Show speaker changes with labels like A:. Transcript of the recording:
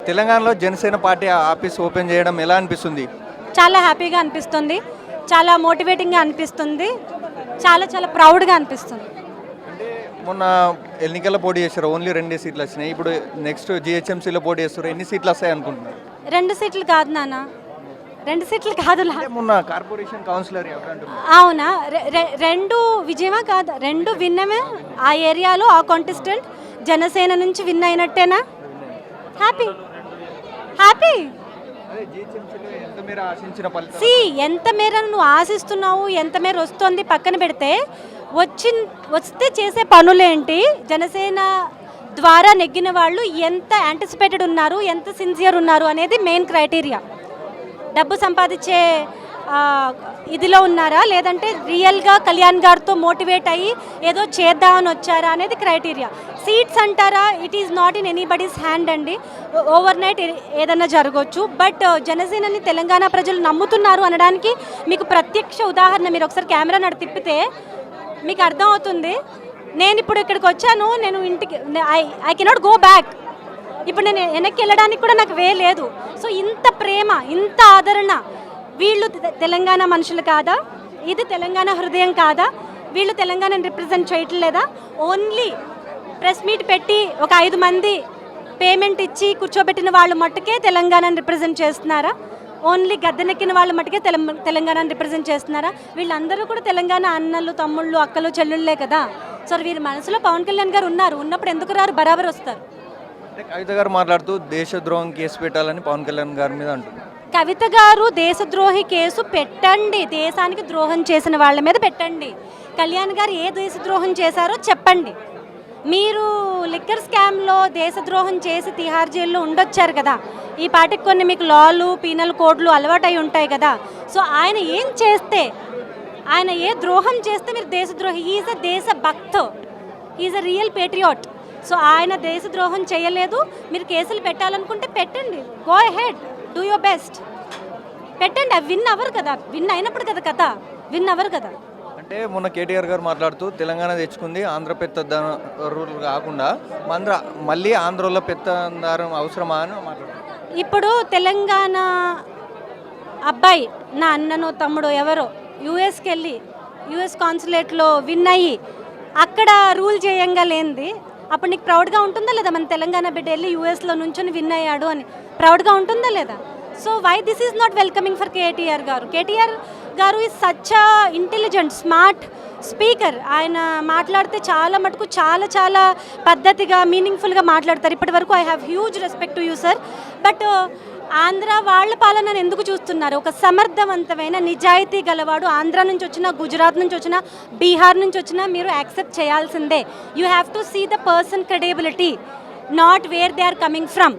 A: తెలంగాణలో Janasena party office open చేయడం ఎలా అనిపిస్తుంది?
B: చాలా హ్యాపీగా అనిపిస్తుంది, చాలా మోటివేటింగ్గా అనిపిస్తుంది, చాలా చాలా ప్రౌడ్గా అనిపిస్తుంది.
A: అంటే మొన్న ఎన్నికల్లో పోటీ చేశారు, ఓన్లీ 2 సీట్లు వచ్చినాయి. ఇప్పుడు నెక్స్ట్ జిహెచ్ఎంసీలో పోటీ చేస్తారు, ఎన్ని సీట్లు వస్తాయి అనుకుంటున్నారు?
B: 2 సీట్లు కాదు నాన్న, 2 సీట్లు కాదు.
A: మొన్న కార్పొరేషన్ కౌన్సిలర్ ఎవరు అంటున్నారు?
B: అవునా, 2 విజయమా కాదు, 2 విన్నమే. ఆ ఏరియాలో ఆ కాంటెస్టెంట్ జనసేన నుంచి విన్ అయినట్టేనా? Happy happy. సి ఎంత మేర నువ్వు ఆశిస్తున్నావు, ఎంత మేర వస్తుంది పక్కన పెడితే, వస్తే చేసే పనులేంటి, జనసేన ద్వారా నెగ్గిన వాళ్ళు ఎంత యాంటిసిపేటెడ్ ఉన్నారు, ఎంత సిన్సియర్ ఉన్నారు అనేది మెయిన్ క్రైటీరియా. డబ్బు సంపాదించే ఇదిలో ఉన్నారా, లేదంటే రియల్గా కళ్యాణ్ గారితో మోటివేట్ అయ్యి ఏదో చేద్దామని వచ్చారా అనేది క్రైటీరియా. సీట్స్ అంటారా, it is not in anybody's hand అండి. ఓవర్ నైట్ ఏదన్నా జరగవచ్చు. బట్ జనసేనని తెలంగాణ ప్రజలు నమ్ముతున్నారు అనడానికి మీకు ప్రత్యక్ష ఉదాహరణ, మీరు ఒకసారి కెమెరా నడు తిప్పితే మీకు అర్థమవుతుంది. నేను ఇప్పుడు ఇక్కడికి వచ్చాను, నేను ఇంటికి ఐ కెనాట్ గో బ్యాక్. ఇప్పుడు నేను వెనక్కి వెళ్ళడానికి కూడా నాకు లేదు. సో ఇంత ప్రేమ, ఇంత ఆదరణ, వీళ్ళు తెలంగాణ మనుషులు కాదా? ఇది తెలంగాణ హృదయం కాదా? వీళ్ళు తెలంగాణను రిప్రజెంట్ చేయట్లేదా? ఓన్లీ ప్రెస్ మీట్ పెట్టి ఒక 5 మంది పేమెంట్ ఇచ్చి కూర్చోబెట్టిన వాళ్ళు మట్టుకే తెలంగాణను రిప్రజెంట్ చేస్తున్నారా? ఓన్లీ గద్దెనెక్కిన వాళ్ళు మట్టుకే తెలంగాణను రిప్రజెంట్ చేస్తున్నారా? వీళ్ళందరూ కూడా తెలంగాణ అన్నలు, తమ్ముళ్ళు, అక్కలు, చెల్లుళ్ళే కదా. సో వీరి మనసులో పవన్ కళ్యాణ్ గారు ఉన్నారు, ఉన్నప్పుడు ఎందుకు రారు? బరాబర్ వస్తారు.
A: కవిత గారు మాట్లాడుతూ దేశద్రోహం కేసు పెట్టాలని పవన్ కళ్యాణ్ గారి మీద అంటున్నారు.
B: కవిత గారు దేశద్రోహి కేసు పెట్టండి, దేశానికి ద్రోహం చేసిన వాళ్ళ మీద పెట్టండి. కళ్యాణ్ గారు ఏ దేశద్రోహం చేశారో చెప్పండి. మీరు లిక్కర్ స్కామ్లో దేశద్రోహం చేసి తిహార్ జైల్లో ఉండొచ్చారు కదా. ఈ పాటికి కొన్ని మీకు లాలు, పీనల్ కోడ్లు అలవాటై ఉంటాయి కదా. సో ఆయన ఏం చేస్తే, ఆయన ఏ ద్రోహం చేస్తే మీరు దేశద్రోహి? ఈజ్ అ దేశ భక్త్, is a real patriot. So ఆయన దేశద్రోహం చేయలేదు. మీరు కేసులు పెట్టాలనుకుంటే పెట్టండి, go ahead, do your best, పెట్టండి. అవి విన్ అవ్వరు కదా, విన్ అయినప్పుడు కదా కథ, విన్ అవ్వరు కదా.
A: అంటే మొన్న కేటీఆర్ గారు మాట్లాడుతూ తెలంగాణ తెచ్చుకుంది ఆంధ్ర పెత్తదారులు కాకుండా మళ్ళీ ఆంధ్రలో పెత్తదారం అవసరమా అని మాట్లాడుతున్నారు.
B: ఇప్పుడు తెలంగాణ అబ్బాయి, నా అన్ననో తమ్ముడో ఎవరో యూఎస్కి వెళ్ళి యూఎస్ కాన్సులేట్లో విన్ అయ్యి అక్కడ రూల్ చేయంగా లేనిది అప్పుడు నీకు ప్రౌడ్గా ఉంటుందా లేదా? మన తెలంగాణ బిడ్డ వెళ్ళి యూఎస్లో నుంచొని విన్ అయ్యాడు అని ప్రౌడ్గా ఉంటుందా లేదా? So why this is not welcoming for KTR గారు? కేటీఆర్ గారు is such intelligent, smart speaker. ఆయన మాట్లాడితే చాలా మటుకు చాలా చాలా పద్ధతిగా, మీనింగ్ఫుల్గా మాట్లాడతారు. ఇప్పటి వరకు I have huge respect to you sir. But Andhra వాళ్ళ పాలనను ఎందుకు చూస్తున్నారు? ఒక సమర్థవంతమైన నిజాయితీ గలవాడు ఆంధ్ర నుంచి వచ్చినా, గుజరాత్ నుంచి వచ్చినా, బీహార్ నుంచి వచ్చినా మీరు యాక్సెప్ట్ చేయాల్సిందే. You have to see the person credibility, not where they are coming from.